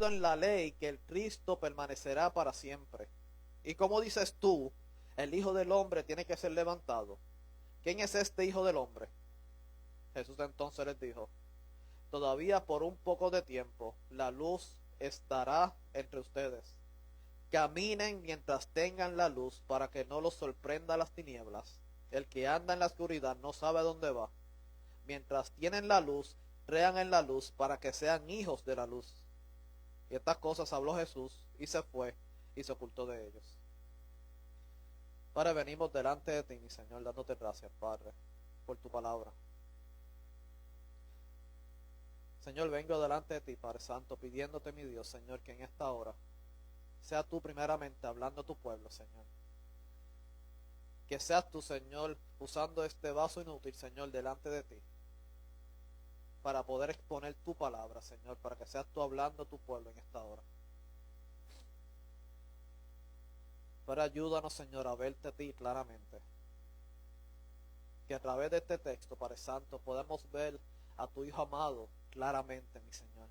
en la ley que el Cristo permanecerá para siempre. ¿Y cómo dices tú, el Hijo del Hombre tiene que ser levantado? ¿Quién es este Hijo del Hombre? Jesús entonces les dijo: todavía por un poco de tiempo la luz estará entre ustedes. Caminen mientras tengan la luz, para que no los sorprenda las tinieblas. El que anda en la oscuridad no sabe a dónde va. Mientras tienen la luz, crean en la luz, para que sean hijos de la luz. Y estas cosas habló Jesús, y se fue, y se ocultó de ellos. Padre, venimos delante de ti, mi Señor, dándote gracias, Padre, por tu palabra. Señor, vengo delante de ti, Padre Santo, pidiéndote, mi Dios, Señor, que en esta hora sea tú primeramente hablando a tu pueblo, Señor. Que seas tú, Señor, usando este vaso inútil, Señor, delante de ti, para poder exponer tu palabra, Señor, para que seas tú hablando a tu pueblo en esta hora. Pero ayúdanos, Señor, a verte a ti claramente. Que a través de este texto, Padre Santo, podamos ver a tu Hijo amado claramente, mi Señor.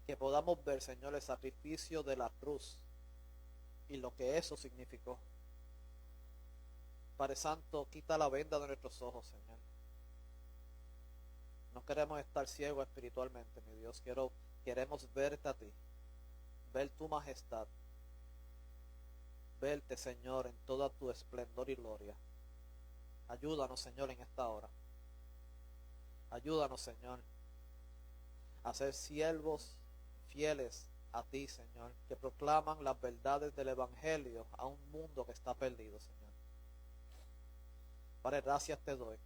Que podamos ver, Señor, el sacrificio de la cruz y lo que eso significó. Padre Santo, quita la venda de nuestros ojos, Señor. No queremos estar ciegos espiritualmente, mi Dios. Queremos verte a ti, ver tu majestad, verte, Señor, en toda tu esplendor y gloria. Ayúdanos, Señor, en esta hora. Ayúdanos, Señor, a ser siervos fieles a ti, Señor, que proclaman las verdades del Evangelio a un mundo que está perdido, Señor. Padre, gracias te doy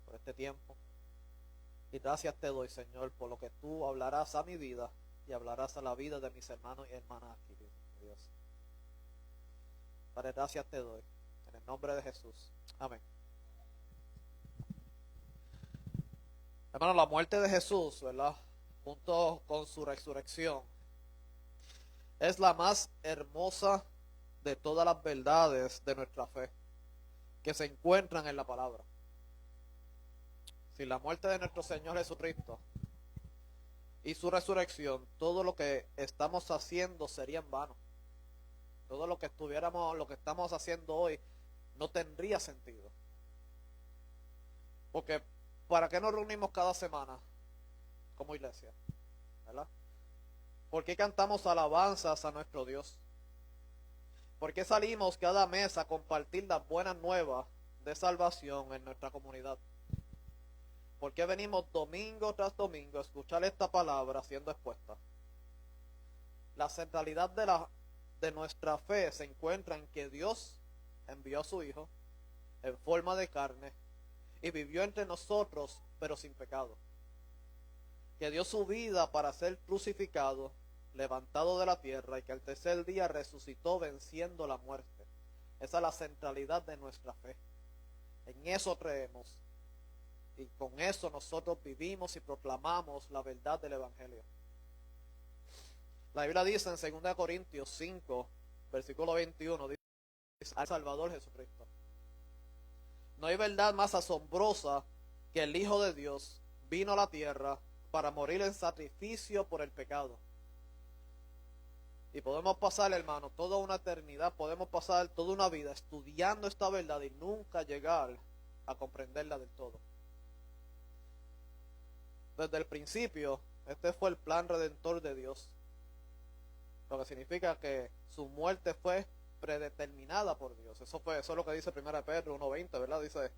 por este tiempo. Y gracias te doy, Señor, por lo que tú hablarás a mi vida y hablarás a la vida de mis hermanos y hermanas aquí, Dios. Padre, gracias te doy. En el nombre de Jesús. Amén. Hermano, la muerte de Jesús, ¿verdad?, junto con su resurrección, es la más hermosa de todas las verdades de nuestra fe que se encuentran en la palabra. Sin la muerte de nuestro Señor Jesucristo y su resurrección, todo lo que estamos haciendo sería en vano. Todo lo que estamos haciendo hoy no tendría sentido. Porque ¿para qué nos reunimos cada semana como iglesia? ¿Verdad? ¿Por qué cantamos alabanzas a nuestro Dios? ¿Por qué salimos cada mes a compartir las buenas nuevas de salvación en nuestra comunidad? ¿Por qué venimos domingo tras domingo a escuchar esta palabra siendo expuesta? La centralidad de nuestra fe se encuentra en que Dios envió a su Hijo en forma de carne y vivió entre nosotros, pero sin pecado. Que dio su vida para ser crucificado, levantado de la tierra, y que al tercer día resucitó venciendo la muerte. Esa es la centralidad de nuestra fe. En eso creemos. Y con eso nosotros vivimos y proclamamos la verdad del Evangelio. La Biblia dice en 2 Corintios 5, versículo 21, dice: al Salvador Jesucristo. No hay verdad más asombrosa que el Hijo de Dios vino a la tierra para morir en sacrificio por el pecado. Y podemos pasar, hermano, toda una eternidad, podemos pasar toda una vida estudiando esta verdad y nunca llegar a comprenderla del todo. Desde el principio, este fue el plan redentor de Dios. Lo que significa que su muerte fue predeterminada por Dios. Eso es lo que dice 1 Pedro 1:20, ¿verdad? Dice,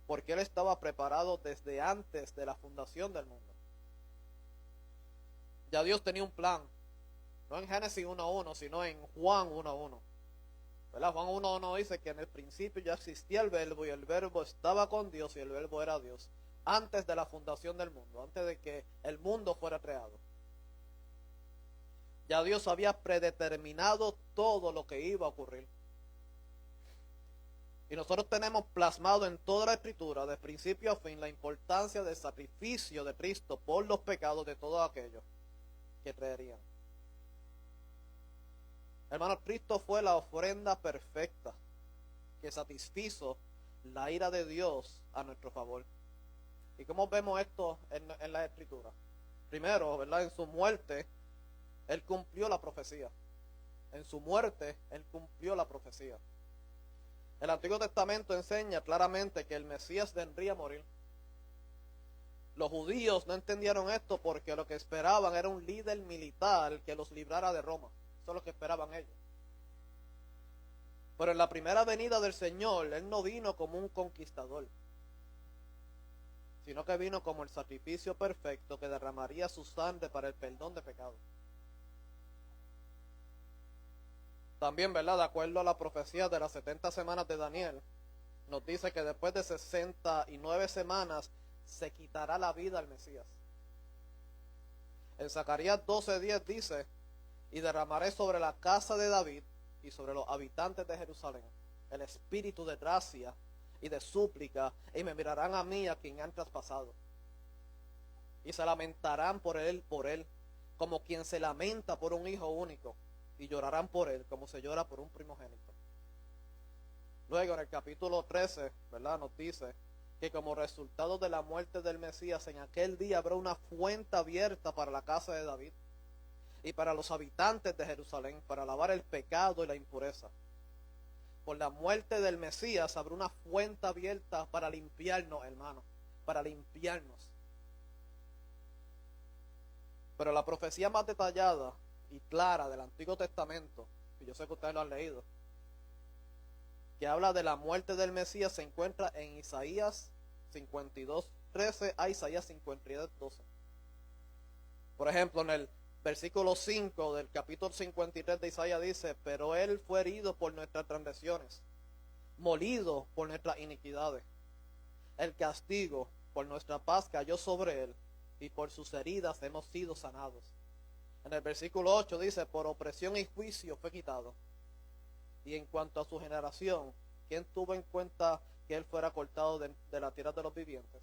porque Él estaba preparado desde antes de la fundación del mundo. Ya Dios tenía un plan. No en Génesis 1:1, sino en Juan 1:1. ¿Verdad? Juan 1:1 dice que en el principio ya existía el verbo, y el verbo estaba con Dios, y el verbo era Dios. Antes de la fundación del mundo, antes de que el mundo fuera creado. Ya Dios había predeterminado todo lo que iba a ocurrir. Y nosotros tenemos plasmado en toda la Escritura, de principio a fin, la importancia del sacrificio de Cristo por los pecados de todos aquellos que creerían. Hermanos, Cristo fue la ofrenda perfecta que satisfizo la ira de Dios a nuestro favor. ¿Y cómo vemos esto en la Escritura? Primero, ¿verdad?, en su muerte, Él cumplió la profecía. En su muerte, Él cumplió la profecía. El Antiguo Testamento enseña claramente que el Mesías vendría a morir. Los judíos no entendieron esto porque lo que esperaban era un líder militar que los librara de Roma. Eso es lo que esperaban ellos. Pero en la primera venida del Señor, Él no vino como un conquistador, sino que vino como el sacrificio perfecto que derramaría su sangre para el perdón de pecados. También, ¿verdad? De acuerdo a la profecía de las 70 semanas de Daniel, nos dice que después de 69 semanas se quitará la vida al Mesías. En Zacarías 12:10 dice: y derramaré sobre la casa de David y sobre los habitantes de Jerusalén el espíritu de gracia y de súplica, y me mirarán a mí, a quien han traspasado, y se lamentarán por él, como quien se lamenta por un hijo único, y llorarán por él como se llora por un primogénito. Luego en el capítulo 13, ¿verdad?, nos dice que como resultado de la muerte del Mesías, en aquel día habrá una fuente abierta para la casa de David y para los habitantes de Jerusalén, para lavar el pecado y la impureza. Por la muerte del Mesías habrá una fuente abierta para limpiarnos, hermanos, para limpiarnos. Pero la profecía más detallada y clara del Antiguo Testamento, y yo sé que ustedes lo han leído, que habla de la muerte del Mesías, se encuentra en Isaías 52:13 a Isaías 52:12. Por ejemplo, en el versículo 5 del capítulo 53 de Isaías dice: pero él fue herido por nuestras transgresiones, molido por nuestras iniquidades. El castigo por nuestra paz cayó sobre él, y por sus heridas hemos sido sanados. En el versículo 8 dice: por opresión y juicio fue quitado. Y en cuanto a su generación, ¿quién tuvo en cuenta que él fuera cortado de la tierra de los vivientes?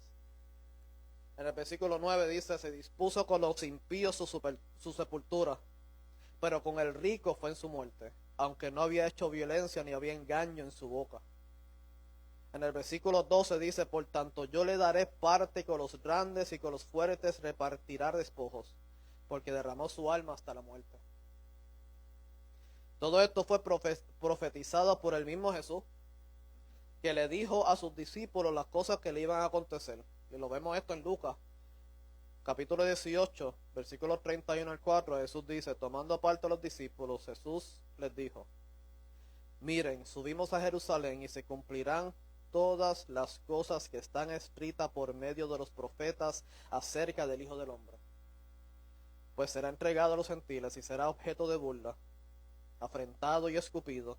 En el versículo 9 dice: se dispuso con los impíos su sepultura, pero con el rico fue en su muerte, aunque no había hecho violencia ni había engaño en su boca. En el versículo 12 dice: por tanto yo le daré parte con los grandes, y con los fuertes repartirá despojos, porque derramó su alma hasta la muerte. Todo esto fue profetizado por el mismo Jesús, que le dijo a sus discípulos las cosas que le iban a acontecer. Y lo vemos esto en Lucas, capítulo 18, versículos 31 al 4. Jesús dice: tomando aparte a los discípulos, Jesús les dijo: miren, subimos a Jerusalén, y se cumplirán todas las cosas que están escritas por medio de los profetas acerca del Hijo del Hombre. Pues será entregado a los gentiles y será objeto de burla, afrentado y escupido,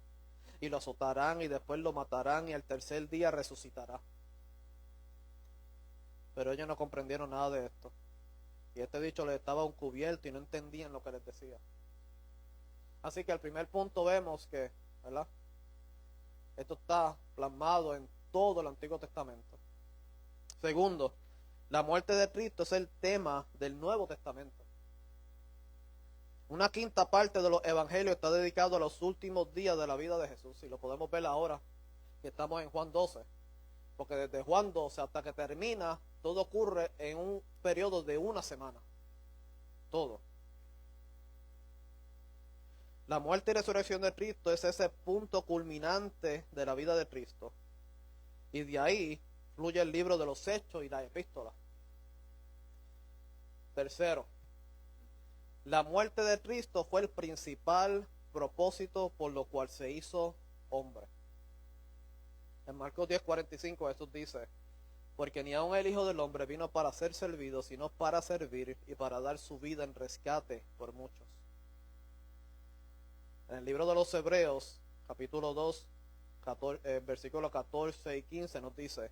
y lo azotarán y después lo matarán, y al tercer día resucitará. Pero ellos no comprendieron nada de esto, y este dicho les estaba encubierto y no entendían lo que les decía. Así que al primer punto vemos que, ¿verdad?, esto está plasmado en todo el Antiguo Testamento. Segundo, la muerte de Cristo es el tema del Nuevo Testamento. Una quinta parte de los evangelios está dedicado a los últimos días de la vida de Jesús, y lo podemos ver ahora que estamos en Juan 12, porque desde Juan 12 hasta que termina, todo ocurre en un periodo de una semana. Todo. La muerte y resurrección de Cristo es ese punto culminante de la vida de Cristo, y de ahí fluye el libro de los Hechos y las epístolas. Tercero, la muerte de Cristo fue el principal propósito por lo cual se hizo hombre. En Marcos 10:45 Jesús dice: porque ni aun el Hijo del Hombre vino para ser servido, sino para servir y para dar su vida en rescate por muchos. En el libro de los Hebreos, capítulo 2, versículos 14 y 15 nos dice: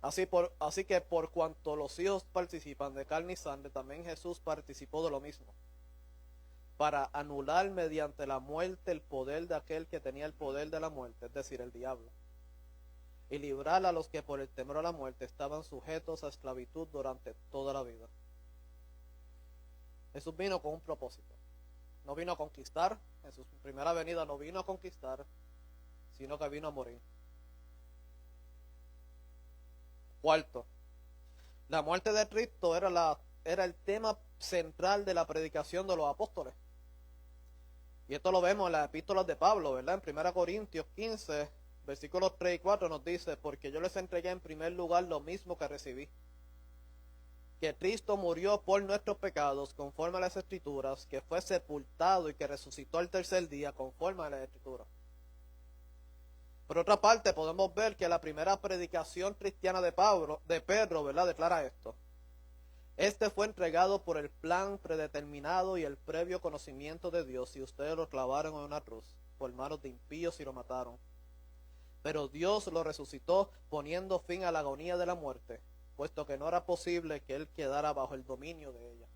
así que por cuanto los hijos participan de carne y sangre, también Jesús participó de lo mismo, para anular mediante la muerte el poder de aquel que tenía el poder de la muerte, es decir, el diablo, y librar a los que por el temor a la muerte estaban sujetos a esclavitud durante toda la vida. Jesús vino con un propósito. No vino a conquistar, en su primera venida no vino a conquistar, sino que vino a morir. Cuarto, la muerte de Cristo era el tema central de la predicación de los apóstoles. Y esto lo vemos en las epístolas de Pablo, ¿verdad? En 1 Corintios 15, versículos 3 y 4 nos dice: porque yo les entregué en primer lugar lo mismo que recibí, que Cristo murió por nuestros pecados conforme a las Escrituras, que fue sepultado y que resucitó al tercer día conforme a las Escrituras. Por otra parte, podemos ver que la primera predicación cristiana de Pedro, ¿verdad?, declara esto: este fue entregado por el plan predeterminado y el previo conocimiento de Dios, y ustedes lo clavaron en una cruz por manos de impíos y lo mataron. Pero Dios lo resucitó, poniendo fin a la agonía de la muerte, puesto que no era posible que él quedara bajo el dominio de ella.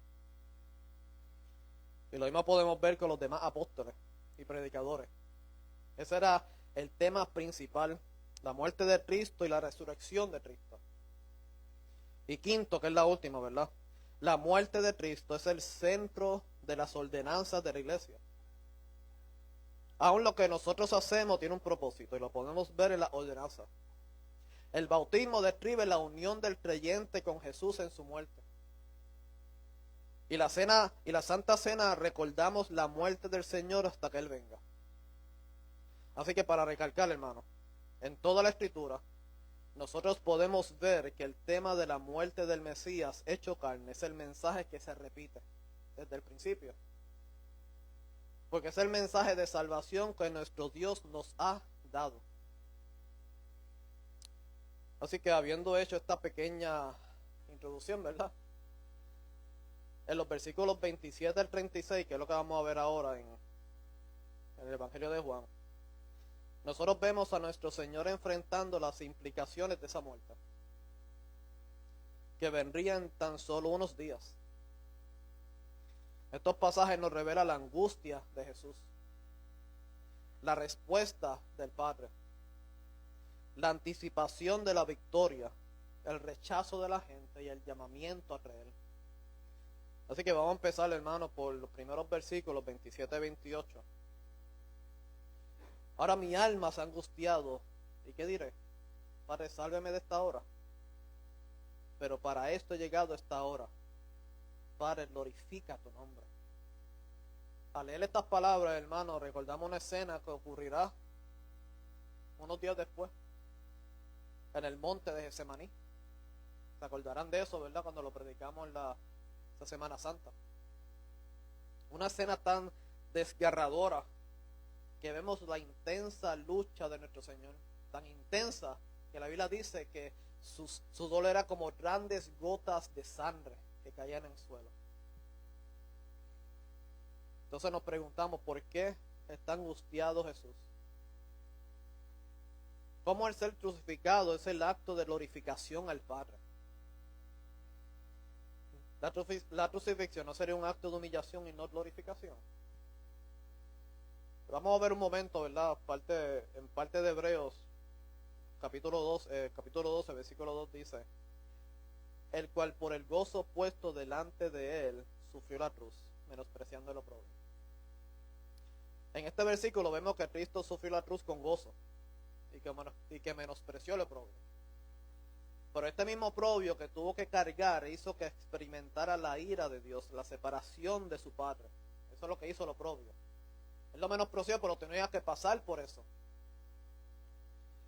Y lo mismo podemos ver con los demás apóstoles y predicadores. Ese era el tema principal: la muerte de Cristo y la resurrección de Cristo. Y quinto, que es la última, ¿verdad? La muerte de Cristo es el centro de las ordenanzas de la iglesia. Aún lo que nosotros hacemos tiene un propósito, y lo podemos ver en las ordenanzas. El bautismo describe la unión del creyente con Jesús en su muerte. Y la cena y la Santa Cena recordamos la muerte del Señor hasta que Él venga. Así que, para recalcar, hermano, en toda la Escritura nosotros podemos ver que el tema de la muerte del Mesías hecho carne es el mensaje que se repite desde el principio. Porque es el mensaje de salvación que nuestro Dios nos ha dado. Así que, habiendo hecho esta pequeña introducción, ¿verdad?, en los versículos 27 al 36, que es lo que vamos a ver ahora en el Evangelio de Juan, nosotros vemos a nuestro Señor enfrentando las implicaciones de esa muerte, que vendría en tan solo unos días. Estos pasajes nos revelan la angustia de Jesús, la respuesta del Padre, la anticipación de la victoria, el rechazo de la gente y el llamamiento a creer. Así que vamos a empezar, hermanos, por los primeros versículos 27 y 28. Ahora mi alma se ha angustiado, ¿y qué diré? Padre, sálveme de esta hora. Pero para esto he llegado a esta hora. Padre, glorifica tu nombre. Al leer estas palabras, hermano, recordamos una escena que ocurrirá unos días después, en el monte de Getsemaní. Se acordarán de eso, ¿verdad?, cuando lo predicamos en esta Semana Santa. Una escena tan desgarradora, que vemos la intensa lucha de nuestro Señor, tan intensa que la Biblia dice que su dolor era como grandes gotas de sangre que caían en el suelo. Entonces nos preguntamos, ¿por qué está angustiado Jesús? ¿Cómo el ser crucificado es el acto de glorificación al Padre? La crucifixión no sería un acto de humillación y no glorificación. Vamos a ver un momento, ¿verdad? En parte de Hebreos, capítulo 12, versículo 2 dice: el cual por el gozo puesto delante de él sufrió la cruz, menospreciando el oprobio. En este versículo vemos que Cristo sufrió la cruz con gozo y que menospreció el oprobio. Pero este mismo oprobio que tuvo que cargar hizo que experimentara la ira de Dios, la separación de su Padre. Eso es lo que hizo el oprobio. Él lo menospreció, pero tenía que pasar por eso.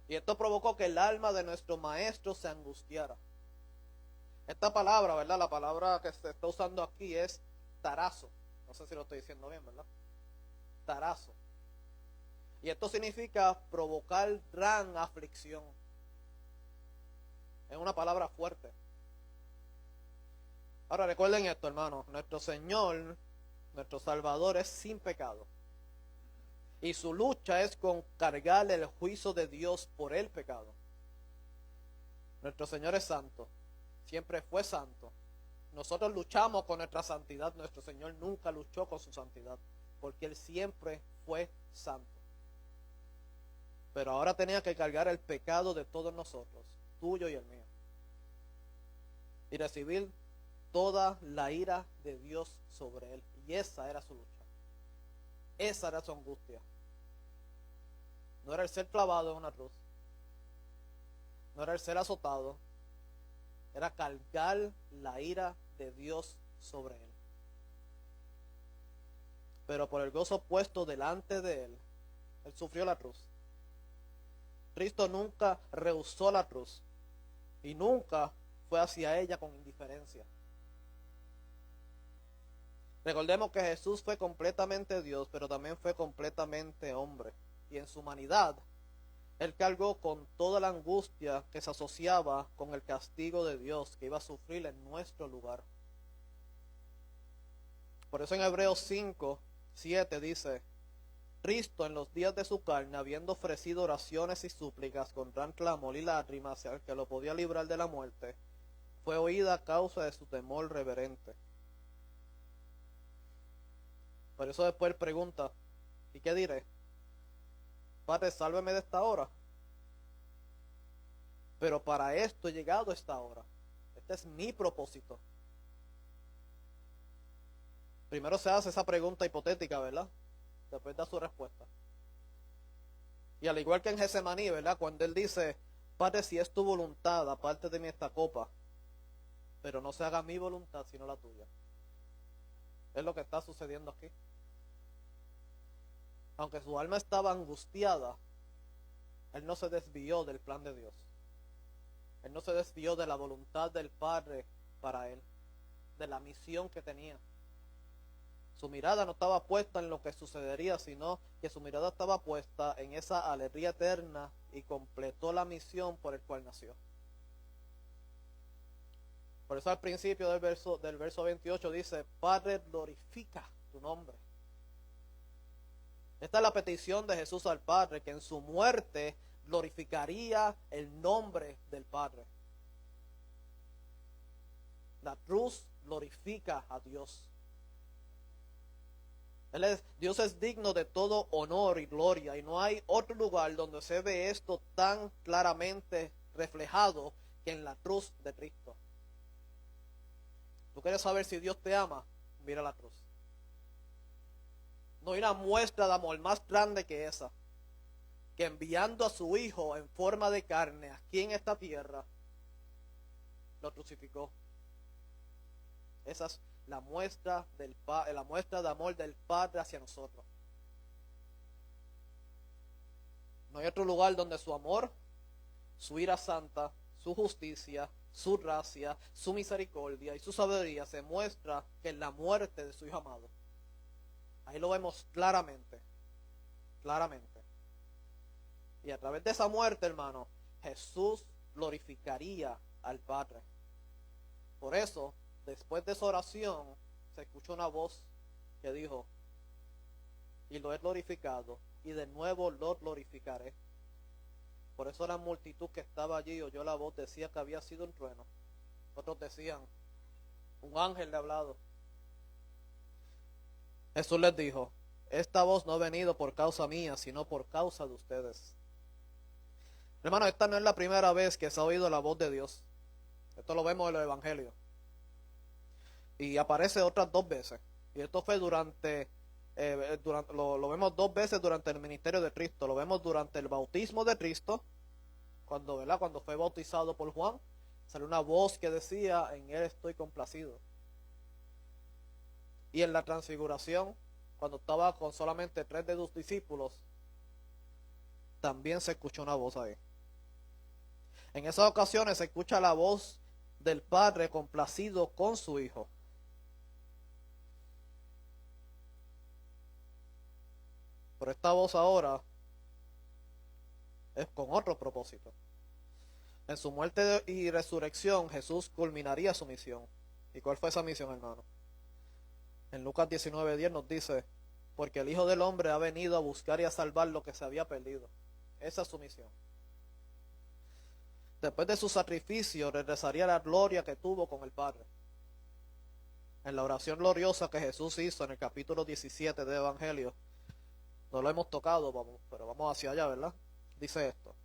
Y esto provocó que el alma de nuestro Maestro se angustiara. Esta palabra, ¿verdad?, la palabra que se está usando aquí es tarazo. No sé si lo estoy diciendo bien, ¿verdad? Tarazo. Y esto significa provocar gran aflicción. Es una palabra fuerte. Ahora recuerden esto, hermanos. Nuestro Señor, nuestro Salvador, es sin pecado. Y su lucha es con cargar el juicio de Dios por el pecado. Nuestro Señor es santo. Siempre fue santo. Nosotros luchamos con nuestra santidad. Nuestro Señor nunca luchó con su santidad, porque Él siempre fue santo. Pero ahora tenía que cargar el pecado de todos nosotros, tuyo y el mío, y recibir toda la ira de Dios sobre Él. Y esa era su lucha. Esa era su angustia. No era el ser clavado en una cruz, no era el ser azotado, era cargar la ira de Dios sobre Él. pero por el gozo puesto delante de él, él sufrió la cruz. Cristo nunca rehusó la cruz y nunca fue hacia ella con indiferencia. Recordemos que Jesús fue completamente Dios, pero también fue completamente hombre. Y en su humanidad, él cargó con toda la angustia que se asociaba con el castigo de Dios que iba a sufrir en nuestro lugar. Por eso en Hebreos 5:7 dice: Cristo en los días de su carne, habiendo ofrecido oraciones y súplicas con gran clamor y lágrimas hacia el que lo podía librar de la muerte, fue oída a causa de su temor reverente. Por eso después él pregunta: ¿y qué diré? Padre, sálveme de esta hora. Pero para esto he llegado a esta hora. Este es mi propósito. Primero se hace esa pregunta hipotética, ¿verdad? Después da su respuesta. Y al igual que en Getsemaní, ¿verdad? Cuando él dice: Padre, si es tu voluntad, aparte de mí esta copa, pero no se haga mi voluntad sino la tuya. Es lo que está sucediendo aquí. Aunque su alma estaba angustiada, él no se desvió del plan de Dios. Él no se desvió de la voluntad del Padre para él, de la misión que tenía. Su mirada no estaba puesta en lo que sucedería, sino que su mirada estaba puesta en esa alegría eterna y completó la misión por el cual nació. Por eso al principio del verso 28 dice: Padre, glorifica tu nombre. Esta es la petición de Jesús al Padre, que en su muerte glorificaría el nombre del Padre. La cruz glorifica a Dios. Dios es digno de todo honor y gloria, y no hay otro lugar donde se ve esto tan claramente reflejado que en la cruz de Cristo. ¿Tú quieres saber si Dios te ama? Mira la cruz. No hay una muestra de amor más grande que esa, que enviando a su Hijo en forma de carne aquí en esta tierra, lo crucificó. Esa es la muestra de amor del Padre hacia nosotros. No hay otro lugar donde su amor, su ira santa, su justicia, su gracia, su misericordia y su sabiduría se muestra que en la muerte de su Hijo amado. Ahí lo vemos claramente, claramente. Y a través de esa muerte, hermano, Jesús glorificaría al Padre. Por eso, después de esa oración, se escuchó una voz que dijo: y lo he glorificado, y de nuevo lo glorificaré. Por eso la multitud que estaba allí oyó la voz, decía que había sido un trueno. Otros decían: un ángel le ha hablado. Jesús les dijo: esta voz no ha venido por causa mía, sino por causa de ustedes. Hermano, esta no es la primera vez que se ha oído la voz de Dios. Esto lo vemos en los evangelios. Y aparece otras 2 veces. Y esto fue lo vemos 2 veces durante el ministerio de Cristo. Lo vemos durante el bautismo de Cristo, cuando fue bautizado por Juan, salió una voz que decía: en él estoy complacido. Y en la transfiguración, cuando estaba con solamente 3 de sus discípulos, también se escuchó una voz ahí. En esas ocasiones se escucha la voz del Padre complacido con su Hijo. Pero esta voz ahora es con otro propósito. En su muerte y resurrección, Jesús culminaría su misión. ¿Y cuál fue esa misión, hermano? En Lucas 19:10 nos dice: porque el Hijo del Hombre ha venido a buscar y a salvar lo que se había perdido. Esa es su misión. Después de su sacrificio, regresaría la gloria que tuvo con el Padre. En la oración gloriosa que Jesús hizo en el capítulo 17 del Evangelio, no lo hemos tocado, pero vamos hacia allá, ¿verdad? Dice esto: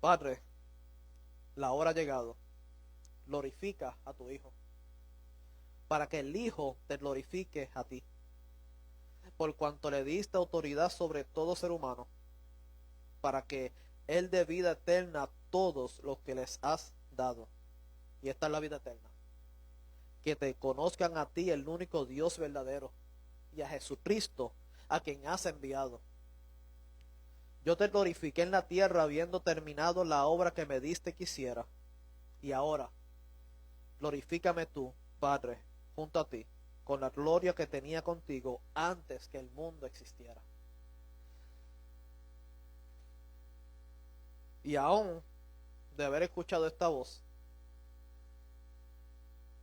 Padre, la hora ha llegado, glorifica a tu Hijo, para que el Hijo te glorifique a ti, por cuanto le diste autoridad sobre todo ser humano, para que Él dé vida eterna a todos los que les has dado. Y esta es la vida eterna: que te conozcan a ti, el único Dios verdadero, y a Jesucristo, a quien has enviado. Yo te glorifiqué en la tierra habiendo terminado la obra que me diste que hiciera. Y ahora, glorifícame tú, Padre, junto a ti, con la gloria que tenía contigo antes que el mundo existiera. Y aún de haber escuchado esta voz,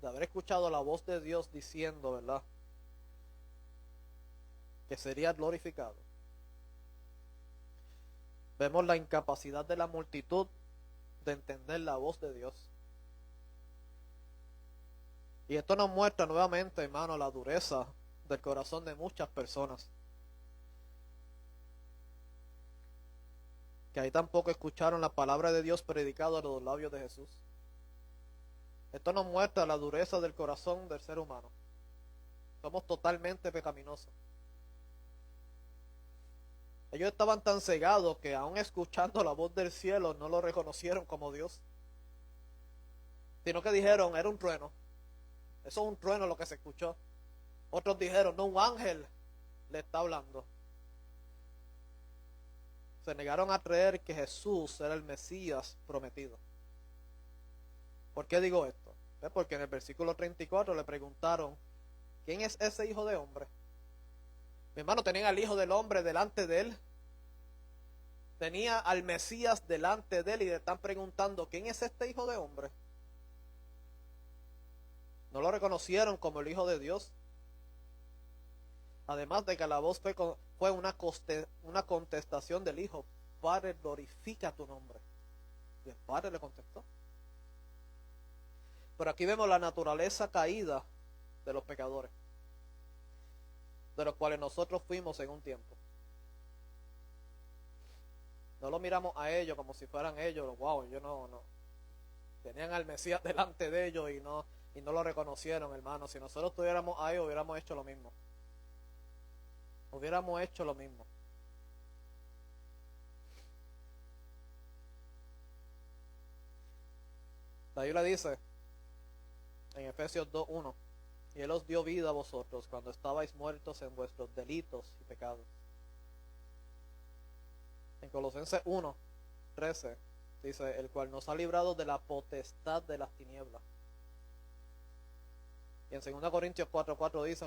de haber escuchado la voz de Dios diciendo, ¿verdad?, que sería glorificado, vemos la incapacidad de la multitud de entender la voz de Dios. Y esto nos muestra nuevamente, hermano, la dureza del corazón de muchas personas, que ahí tampoco escucharon la palabra de Dios predicada a los labios de Jesús. Esto nos muestra la dureza del corazón del ser humano. Somos totalmente pecaminosos. Ellos estaban tan cegados que aún escuchando la voz del cielo no lo reconocieron como Dios, sino que dijeron, era un trueno. Eso es un trueno lo que se escuchó. Otros dijeron, no, un ángel le está hablando. Se negaron a creer que Jesús era el Mesías prometido. ¿Por qué digo esto? Porque en el versículo 34 le preguntaron, ¿quién es ese hijo de hombre? Mi hermano, tenían al hijo del hombre delante de él. Tenía al Mesías delante de él y le están preguntando, ¿quién es este hijo de hombre? No lo reconocieron como el Hijo de Dios. Además de que la voz fue una contestación del Hijo. Padre, glorifica tu nombre. Y el Padre le contestó. Pero aquí vemos la naturaleza caída de los pecadores, de los cuales nosotros fuimos en un tiempo. No lo miramos a ellos como si fueran ellos. Wow, yo no. Tenían al Mesías delante de ellos y no lo reconocieron, hermano. Si nosotros estuviéramos ahí, hubiéramos hecho lo mismo. Hubiéramos hecho lo mismo. La Biblia dice en Efesios 2:1, y Él os dio vida a vosotros cuando estabais muertos en vuestros delitos y pecados. En Colosenses 1:13 dice, el cual nos ha librado de la potestad de las tinieblas. Y en 2 Corintios 4:4 dice,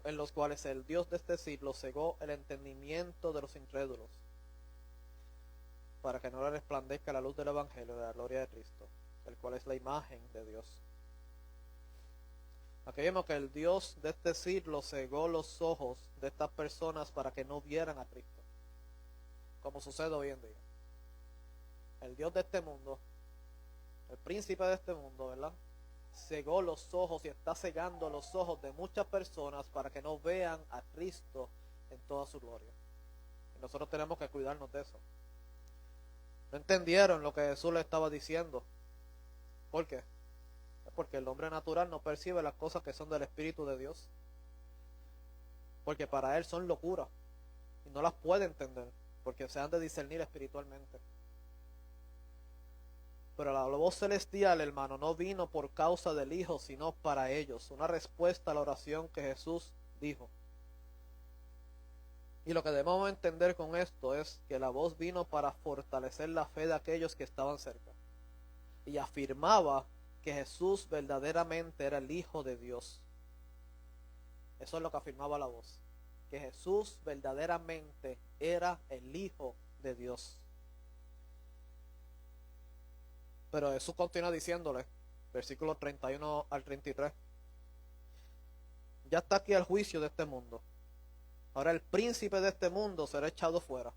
en los cuales el Dios de este siglo cegó el entendimiento de los incrédulos, para que no le resplandezca la luz del Evangelio de la gloria de Cristo, el cual es la imagen de Dios. Aquí vemos que el Dios de este siglo cegó los ojos de estas personas para que no vieran a Cristo, como sucede hoy en día. El Dios de este mundo, el príncipe de este mundo, ¿verdad?, cegó los ojos y está cegando los ojos de muchas personas para que no vean a Cristo en toda su gloria. Y nosotros tenemos que cuidarnos de eso. No entendieron lo que Jesús le estaba diciendo. ¿Por qué? Porque el hombre natural no percibe las cosas que son del Espíritu de Dios, porque para él son locura y no las puede entender, porque se han de discernir espiritualmente. Pero la voz celestial, hermano, no vino por causa del Hijo, sino para ellos. Una respuesta a la oración que Jesús dijo. Y lo que debemos entender con esto es que la voz vino para fortalecer la fe de aquellos que estaban cerca. Y afirmaba que Jesús verdaderamente era el Hijo de Dios. Eso es lo que afirmaba la voz. Que Jesús verdaderamente era el Hijo de Dios. Pero Jesús continúa diciéndole, versículos 31 al 33, ya está aquí el juicio de este mundo. Ahora el príncipe de este mundo será echado fuera.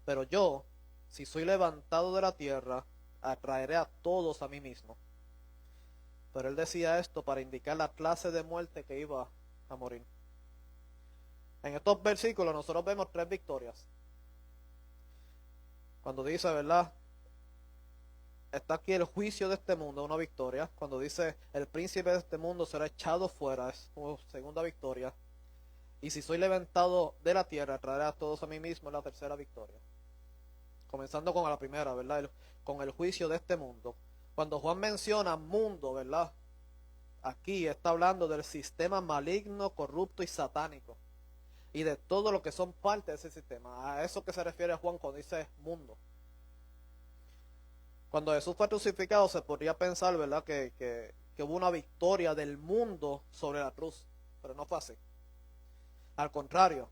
Pero yo, si soy levantado de la tierra, atraeré a todos a mí mismo. Pero él decía esto para indicar la clase de muerte que iba a morir. En estos versículos nosotros vemos 3 victorias. Cuando dice, ¿verdad?, está aquí el juicio de este mundo, una victoria. Cuando dice el príncipe de este mundo será echado fuera, es una segunda victoria. Y si soy levantado de la tierra, traeré a todos a mí mismo, es la tercera victoria. Comenzando con la primera, ¿verdad?, con el juicio de este mundo. Cuando Juan menciona mundo, ¿verdad?, aquí está hablando del sistema maligno, corrupto y satánico. Y de todo lo que son parte de ese sistema. A eso que se refiere Juan cuando dice mundo. Cuando Jesús fue crucificado se podría pensar, ¿verdad?, que hubo una victoria del mundo sobre la cruz. Pero no fue así. Al contrario,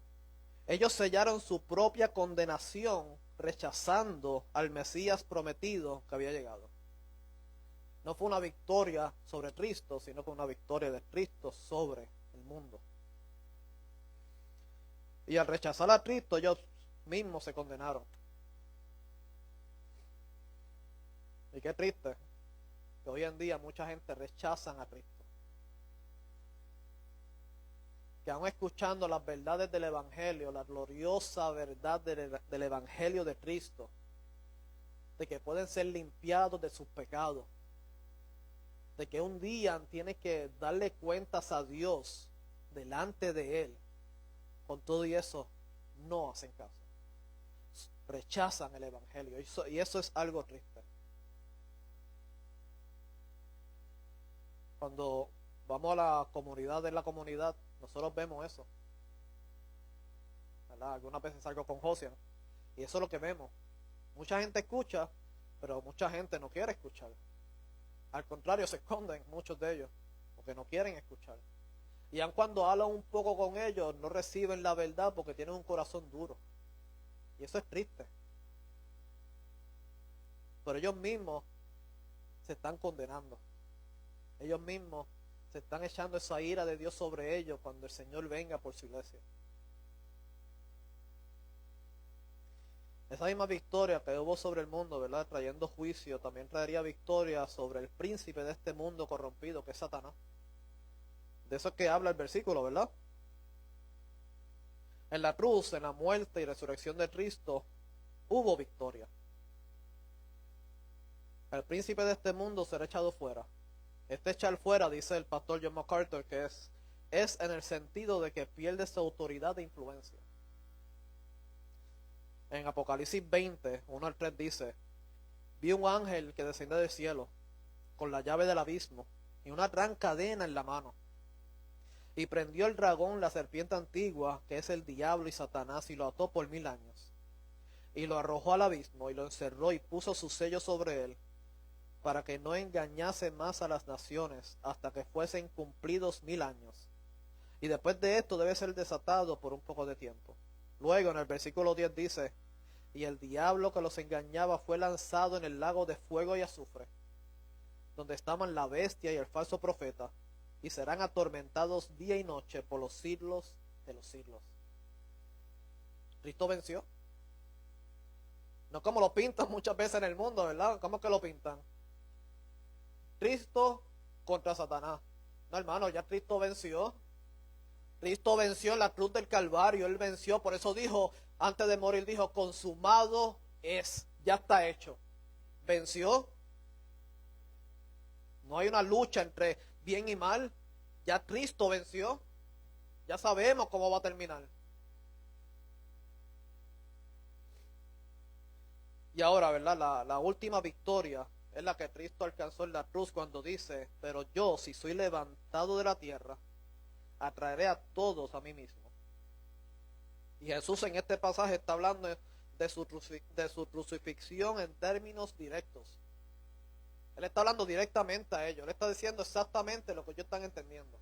ellos sellaron su propia condenación rechazando al Mesías prometido que había llegado. No fue una victoria sobre Cristo, sino que una victoria de Cristo sobre el mundo. Y al rechazar a Cristo, ellos mismos se condenaron. Y qué triste que hoy en día mucha gente rechazan a Cristo. Que aún escuchando las verdades del Evangelio, la gloriosa verdad del Evangelio de Cristo, de que pueden ser limpiados de sus pecados, de que un día tienen que darle cuentas a Dios delante de Él, con todo y eso no hacen caso. Rechazan el Evangelio y eso es algo triste. Cuando vamos a la comunidad, nosotros vemos eso, ¿verdad? Algunas veces salgo con Josian y eso es lo que vemos. Mucha gente escucha, pero mucha gente no quiere escuchar. Al contrario, se esconden muchos de ellos porque no quieren escuchar. Y aun cuando hablan un poco con ellos, no reciben la verdad porque tienen un corazón duro. Y eso es triste. Pero ellos mismos se están condenando. Ellos mismos se están echando esa ira de Dios sobre ellos cuando el Señor venga por su iglesia. Esa misma victoria que hubo sobre el mundo, ¿verdad?, trayendo juicio, también traería victoria sobre el príncipe de este mundo corrompido, que es Satanás. De eso es que habla el versículo, ¿verdad? En la cruz, en la muerte y resurrección de Cristo, hubo victoria. El príncipe de este mundo será echado fuera. Este echar fuera, dice el pastor John MacArthur, que es en el sentido de que pierde su autoridad e influencia. En Apocalipsis 20, 1 al 3 dice: vi un ángel que descendía del cielo con la llave del abismo y una gran cadena en la mano. Y prendió el dragón, la serpiente antigua, que es el diablo y Satanás, y lo ató por 1000 años. Y lo arrojó al abismo y lo encerró y puso su sello sobre él, para que no engañase más a las naciones hasta que fuesen cumplidos 1000 años. Y después de esto debe ser desatado por un poco de tiempo. Luego en el versículo 10 dice: y el diablo que los engañaba fue lanzado en el lago de fuego y azufre, donde estaban la bestia y el falso profeta, y serán atormentados día y noche por los siglos de los siglos. ¿Cristo venció? No como lo pintan muchas veces en el mundo, ¿verdad? ¿Cómo que lo pintan? Cristo contra Satanás. No, hermano, ya Cristo venció. Cristo venció en la cruz del Calvario. Él venció, por eso dijo, antes de morir dijo: consumado es, ya está hecho. Venció. No hay una lucha entre bien y mal. Ya Cristo venció. Ya sabemos cómo va a terminar. Y ahora, ¿verdad? La última victoria es la que Cristo alcanzó en la cruz cuando dice: pero yo, si soy levantado de la tierra, atraeré a todos a mí mismo. Y Jesús en este pasaje está hablando de su crucifixión en términos directos. Él está hablando directamente a ellos. Él está diciendo exactamente lo que ellos están entendiendo.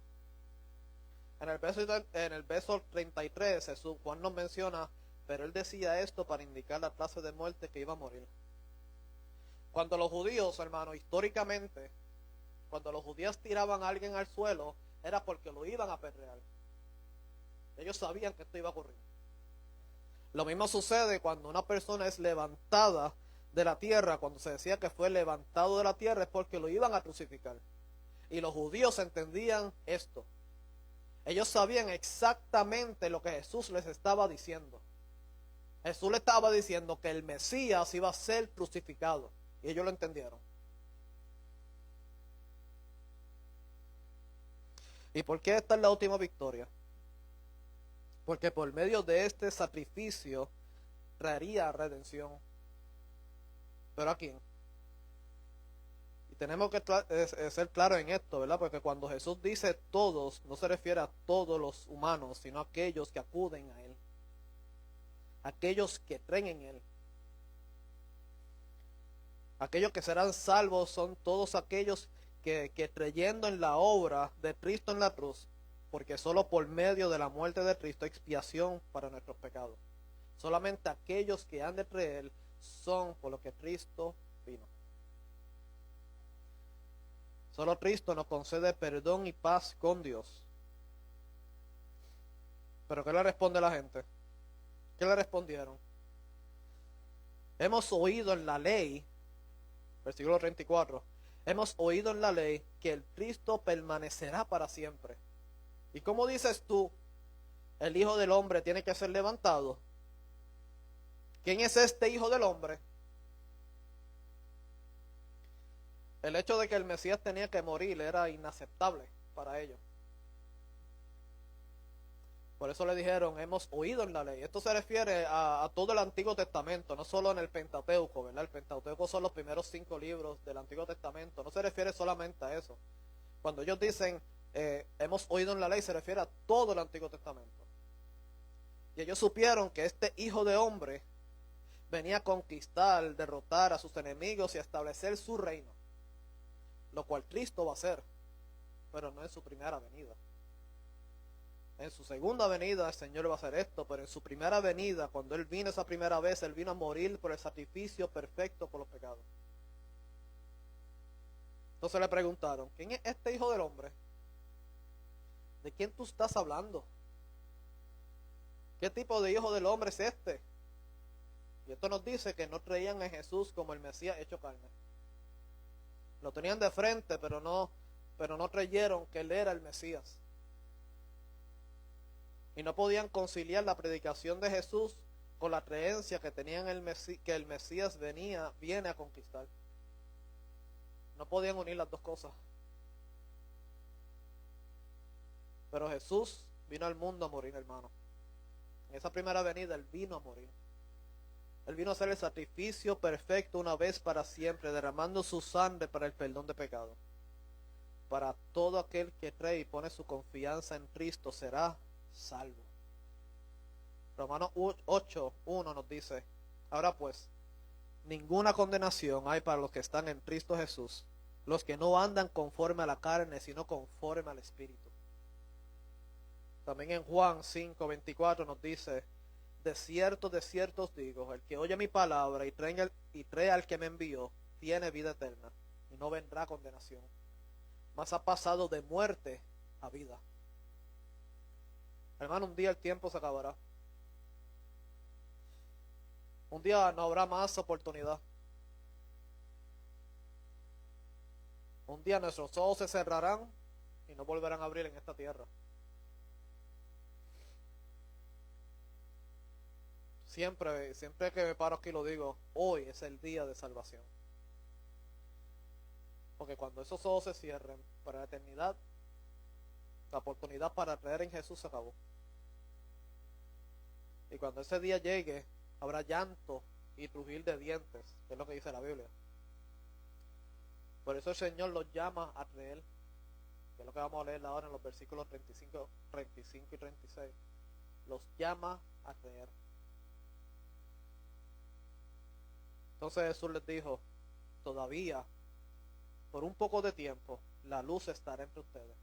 En el verso 33, Juan nos menciona: pero él decía esto para indicar la clase de muerte que iba a morir. Cuando los judíos, hermano, históricamente, cuando los judíos tiraban a alguien al suelo, era porque lo iban a apedrear. Ellos sabían que esto iba a ocurrir. Lo mismo sucede cuando una persona es levantada de la tierra. Cuando se decía que fue levantado de la tierra es porque lo iban a crucificar. Y los judíos entendían esto. Ellos sabían exactamente lo que Jesús les estaba diciendo. Jesús le estaba diciendo que el Mesías iba a ser crucificado. Y ellos lo entendieron. ¿Y por qué esta es la última victoria? Porque por medio de este sacrificio traería redención. ¿Pero a quién? tenemos que ser claros en esto, ¿verdad? Porque cuando Jesús dice todos, no se refiere a todos los humanos, sino a aquellos que acuden a Él, aquellos que creen en Él. Aquellos que serán salvos son todos aquellos que creyendo en la obra de Cristo en la cruz, porque solo por medio de la muerte de Cristo hay expiación para nuestros pecados. Solamente aquellos que han de creer son por lo que Cristo vino. Solo Cristo nos concede perdón y paz con Dios. Pero ¿qué le responde la gente? ¿Qué le respondieron? Hemos oído en la ley, versículo 34, hemos oído en la ley que el Cristo permanecerá para siempre. ¿Y cómo dices tú, el Hijo del Hombre tiene que ser levantado? ¿Quién es este Hijo del Hombre? El hecho de que el Mesías tenía que morir era inaceptable para ellos. Por eso le dijeron, hemos oído en la ley. Esto se refiere a todo el Antiguo Testamento, no solo en el Pentateuco, ¿verdad? El Pentateuco son los primeros 5 libros del Antiguo Testamento. No se refiere solamente a eso. Cuando ellos dicen, hemos oído en la ley, se refiere a todo el Antiguo Testamento. Y ellos supieron que este Hijo de Hombre venía a conquistar, derrotar a sus enemigos y a establecer su reino. Lo cual Cristo va a hacer, pero no en su primera venida. En su segunda venida el Señor va a hacer esto, pero en su primera venida, cuando Él vino esa primera vez, Él vino a morir por el sacrificio perfecto por los pecados. Entonces le preguntaron, ¿quién es este Hijo del Hombre? ¿De quién tú estás hablando? ¿Qué tipo de Hijo del Hombre es este? Y esto nos dice que no creían en Jesús como el Mesías hecho carne. Lo tenían de frente, pero no creyeron que Él era el Mesías. Y no podían conciliar la predicación de Jesús con la creencia que tenían que el Mesías viene a conquistar. No podían unir las dos cosas. Pero Jesús vino al mundo a morir, hermano. En esa primera venida Él vino a morir. Él vino a hacer el sacrificio perfecto una vez para siempre, derramando su sangre para el perdón de pecados. Para todo aquel que cree y pone su confianza en Cristo será salvo. Romanos 8:1 nos dice, ahora pues, ninguna condenación hay para los que están en Cristo Jesús, los que no andan conforme a la carne, sino conforme al Espíritu. También en Juan 5:24 nos dice, de cierto os digo, el que oye mi palabra y cree al que me envió, tiene vida eterna, y no vendrá condenación, mas ha pasado de muerte a vida. Hermano, un día el tiempo se acabará. Un día no habrá más oportunidad. Un día nuestros ojos se cerrarán y no volverán a abrir en esta tierra. Siempre que me paro aquí lo digo, hoy es el día de salvación. Porque cuando esos ojos se cierren para la eternidad, la oportunidad para creer en Jesús se acabó. Y cuando ese día llegue, habrá llanto y crujir de dientes, que es lo que dice la Biblia. Por eso el Señor los llama a creer, que es lo que vamos a leer ahora en los versículos 35 y 36. Los llama a creer. Entonces Jesús les dijo, todavía, por un poco de tiempo, la luz estará entre ustedes.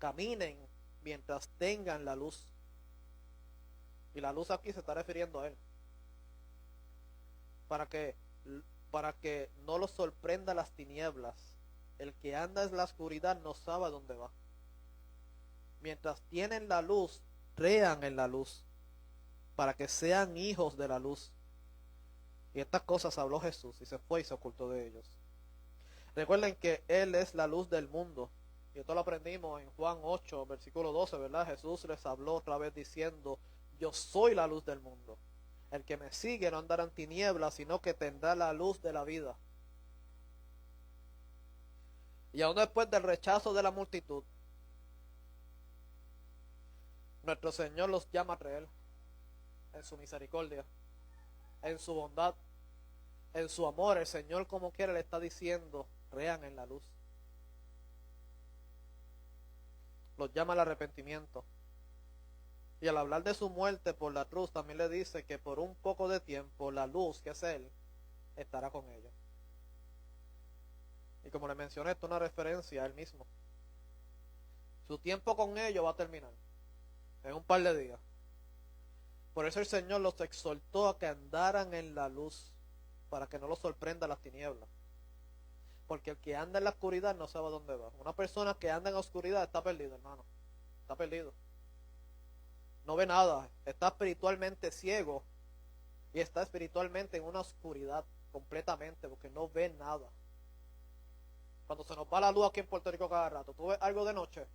Caminen mientras tengan la luz. Y la luz aquí se está refiriendo a Él. Para que no los sorprenda las tinieblas. El que anda en la oscuridad no sabe a dónde va. Mientras tienen la luz, crean en la luz, para que sean hijos de la luz. Y estas cosas habló Jesús y se fue y se ocultó de ellos. Recuerden que Él es la luz del mundo. Y esto lo aprendimos en Juan 8, versículo 12, ¿verdad? Jesús les habló otra vez diciendo, yo soy la luz del mundo. El que me sigue no andará en tinieblas, sino que tendrá la luz de la vida. Y aún después del rechazo de la multitud, nuestro Señor los llama a creer en su misericordia, en su bondad, En su amor, el Señor como quiera le está diciendo, crean en la luz. Los llama al arrepentimiento. Y al hablar de su muerte por la cruz, también le dice que por un poco de tiempo la luz, que es Él, estará con ellos. Y como le mencioné, esto es una referencia a Él mismo. Su tiempo con ellos va a terminar en un par de días. Por eso el Señor los exhortó a que andaran en la luz, para que no los sorprenda las tinieblas. Porque el que anda en la oscuridad no sabe a dónde va. Una persona que anda en la oscuridad está perdido, hermano. Está perdido. No ve nada. Está espiritualmente ciego. Y está espiritualmente en una oscuridad completamente, porque no ve nada. Cuando se nos va la luz aquí en Puerto Rico cada rato, tú ves algo de noche,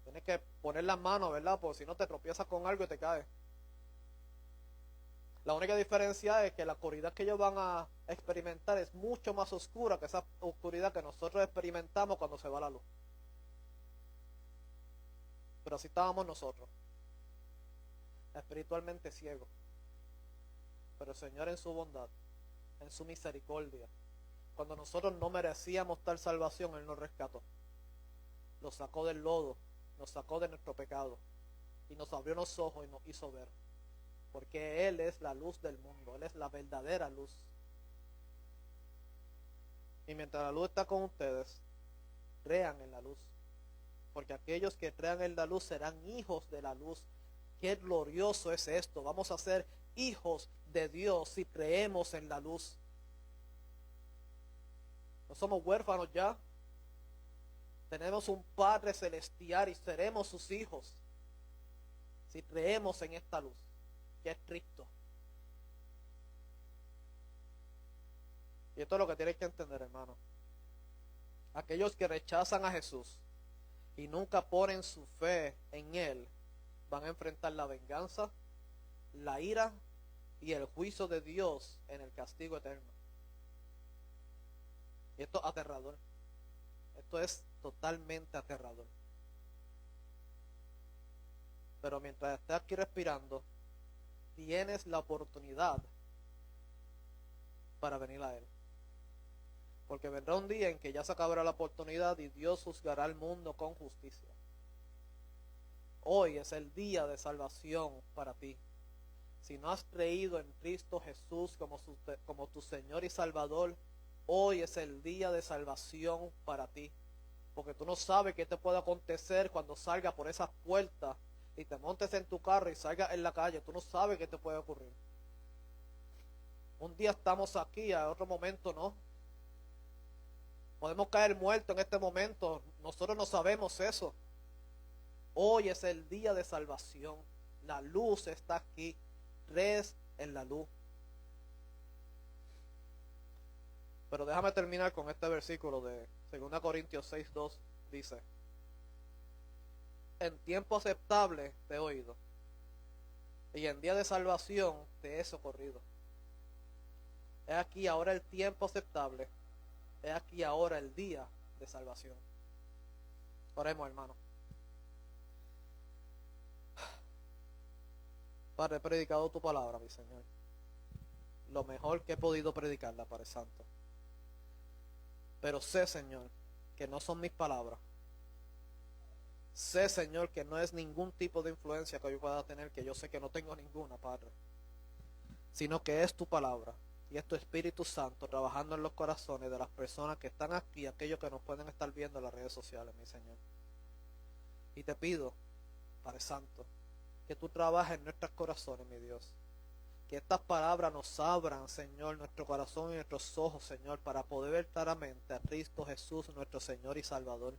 tienes que poner las manos, ¿verdad? Porque si no te tropiezas con algo y te caes. La única diferencia es que la oscuridad que ellos van a experimentar es mucho más oscura que esa oscuridad que nosotros experimentamos cuando se va la luz. Pero así estábamos nosotros, espiritualmente ciegos. Pero el Señor en su bondad, en su misericordia, cuando nosotros no merecíamos tal salvación, Él nos rescató. Nos sacó del lodo, nos sacó de nuestro pecado y nos abrió los ojos y nos hizo ver. Porque Él es la luz del mundo, Él es la verdadera luz. Y mientras la luz está con ustedes, crean en la luz. Porque aquellos que crean en la luz serán hijos de la luz. Qué glorioso es esto. Vamos a ser hijos de Dios si creemos en la luz. No somos huérfanos ya. Tenemos un Padre celestial y seremos sus hijos si creemos en esta luz, que es Cristo. Y esto es lo que tienes que entender, hermano. Aquellos que rechazan a Jesús y nunca ponen su fe en Él, van a enfrentar la venganza, la ira y el juicio de Dios en el castigo eterno. Y esto es aterrador. Esto es totalmente aterrador. Pero mientras estés aquí respirando, tienes la oportunidad para venir a Él. Porque vendrá un día en que ya se acabará la oportunidad y Dios juzgará al mundo con justicia. Hoy es el día de salvación para ti. Si no has creído en Cristo Jesús como tu Señor y Salvador, hoy es el día de salvación para ti. Porque tú no sabes qué te puede acontecer cuando salgas por esas puertas y te montes en tu carro y salgas en la calle. Tú no sabes qué te puede ocurrir. Un día estamos aquí, a otro momento no. Podemos caer muertos en este momento. Nosotros no sabemos eso. Hoy es el día de salvación. La luz está aquí. Crees en la luz. Pero déjame terminar con este versículo de 2 Corintios 6:2. Dice: en tiempo aceptable te he oído, y en día de salvación te he socorrido. He aquí ahora el tiempo aceptable. He aquí ahora el día de salvación. Oremos, hermano. Padre, he predicado tu palabra, mi Señor. Lo mejor que he podido predicarla, Padre Santo. Pero sé, Señor, que no son mis palabras. Sé, Señor, que no es ningún tipo de influencia que yo pueda tener, que yo sé que no tengo ninguna, Padre. Sino que es tu palabra. Y es tu Espíritu Santo trabajando en los corazones de las personas que están aquí, aquellos que nos pueden estar viendo en las redes sociales, mi Señor. Y te pido, Padre Santo, que tú trabajes en nuestros corazones, mi Dios. Que estas palabras nos abran, Señor, nuestro corazón y nuestros ojos, Señor, para poder ver claramente a Cristo Jesús, nuestro Señor y Salvador.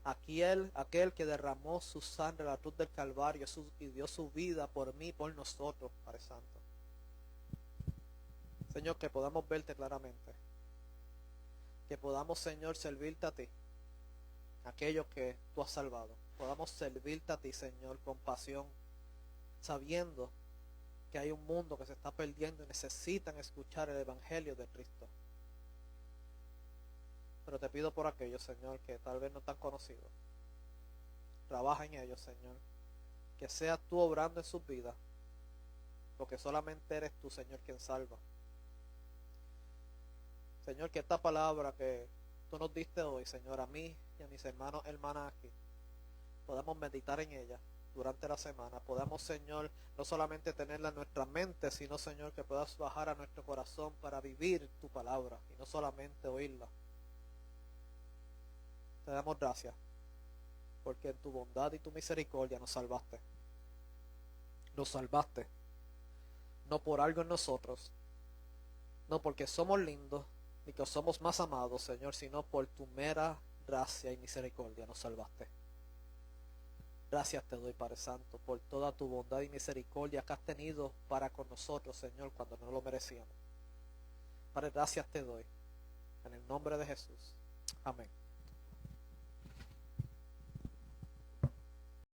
Aquel que derramó su sangre en la cruz del Calvario y dio su vida por mí, por nosotros, Padre Santo. Señor, que podamos verte claramente. Que podamos, Señor, servirte a ti, aquellos que tú has salvado. Podamos servirte a ti, Señor, con pasión, sabiendo que hay un mundo que se está perdiendo y necesitan escuchar el Evangelio de Cristo. Pero te pido por aquellos, Señor, que tal vez no están conocidos. Trabaja en ellos, Señor. Que seas tú obrando en sus vidas, porque solamente eres tú, Señor, quien salva. Señor, que esta palabra que tú nos diste hoy, Señor, a mí y a mis hermanos, hermanas aquí, podamos meditar en ella durante la semana. Podamos, Señor, no solamente tenerla en nuestra mente, sino, Señor, que puedas bajar a nuestro corazón para vivir tu palabra y no solamente oírla. Te damos gracias, porque en tu bondad y tu misericordia nos salvaste. Nos salvaste, no por algo en nosotros, no porque somos lindos, ni que somos más amados, Señor, sino por tu mera gracia y misericordia nos salvaste. Gracias te doy, Padre Santo, por toda tu bondad y misericordia que has tenido para con nosotros, Señor, cuando no lo merecíamos. Padre, gracias te doy. En el nombre de Jesús. Amén.